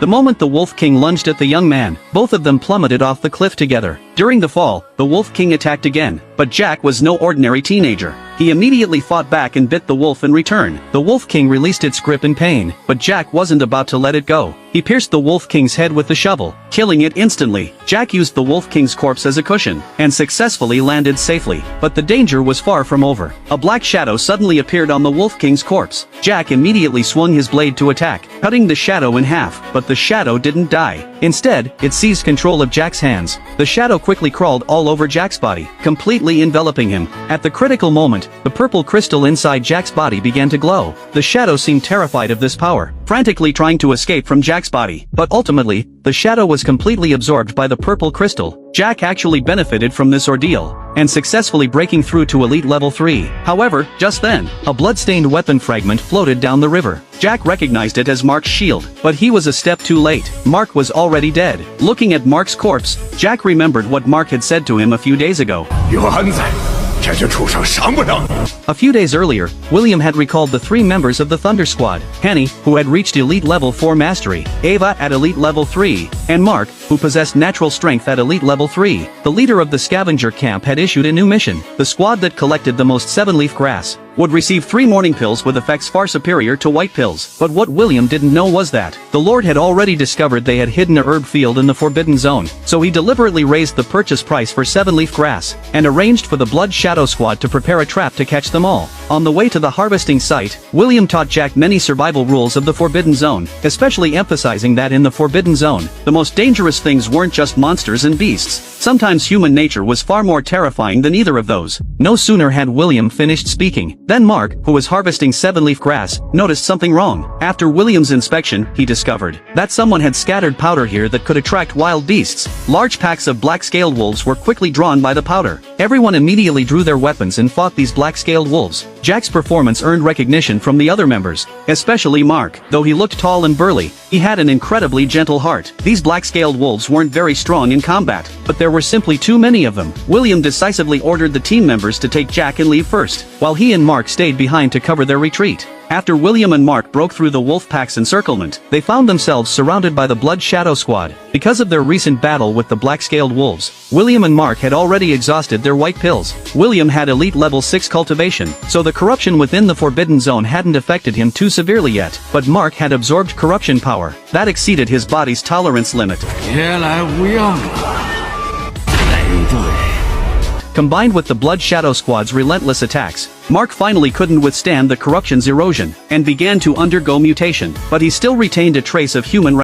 The moment the Wolf King lunged at the young man, both of them plummeted off the cliff together. During the fall, the Wolf King attacked again, but Jack was no ordinary teenager. He immediately fought back and bit the wolf in return. The Wolf King released its grip in pain, but Jack wasn't about to let it go. He pierced the Wolf King's head with the shovel, killing it instantly. Jack used the Wolf King's corpse as a cushion, and successfully landed safely. But the danger was far from over. A black shadow suddenly appeared on the Wolf King's corpse. Jack immediately swung his blade to attack, cutting the shadow in half, but the shadow didn't die. Instead, it seized control of Jack's hands. The shadow quickly crawled all over Jack's body, completely enveloping him. At the critical moment, the purple crystal inside Jack's body began to glow. The shadow seemed terrified of this power, frantically trying to escape from Jack's body. But ultimately, the shadow was completely absorbed by the purple crystal. Jack actually benefited from this ordeal, and successfully breaking through to Elite Level 3. However, just then, a blood-stained weapon fragment floated down the river. Jack recognized it as Mark's shield, but he was a step too late. Mark was already dead. Looking at Mark's corpse, Jack remembered what Mark had said to him a few days ago. 有安在，这些畜生伤不了你。 A few days earlier, William had recalled the 3 members of the Thunder Squad: Henny, who had reached Elite Level 4 Mastery, Ava at Elite Level 3, and Mark, who possessed natural strength at Elite Level 3. The leader of the scavenger camp had issued a new mission. The squad that collected the most 7-leaf grass would receive 3 morning pills with effects far superior to white pills. But what William didn't know was that the Lord had already discovered they had hidden a herb field in the Forbidden Zone, so he deliberately raised the purchase price for 7-leaf grass, and arranged for the Blood Shadow Squad to prepare a trap to catch them all. On the way to the harvesting site, William taught Jack many survival rules of the Forbidden Zone, especially emphasizing that in the Forbidden Zone, the most dangerous things weren't just monsters and beasts. Sometimes human nature was far more terrifying than either of those. No sooner had William finished speaking, then Mark, who was harvesting 7-leaf grass, noticed something wrong. After William's inspection, he discovered that someone had scattered powder here that could attract wild beasts. Large packs of black-scaled wolves were quickly drawn by the powder. Everyone immediately drew their weapons and fought these black-scaled wolves. Jack's performance earned recognition from the other members, especially Mark. Though he looked tall and burly, he had an incredibly gentle heart. These black-scaled wolves weren't very strong in combat, but there were simply too many of them. William decisively ordered the team members to take Jack and leave first, while he and Mark stayed behind to cover their retreat. After William and Mark broke through the wolf pack's encirclement, they found themselves surrounded by the Blood Shadow Squad. Because of their recent battle with the black-scaled wolves, William and Mark had already exhausted their white pills. William had Elite Level 6 cultivation, so the corruption within the Forbidden Zone hadn't affected him too severely yet, but Mark had absorbed corruption power that exceeded his body's tolerance limit. 别来无恙了，累赘。 Combined with the Blood Shadow Squad's relentless attacks, Mark finally couldn't withstand the corruption's erosion, and began to undergo mutation, but he still retained a trace of human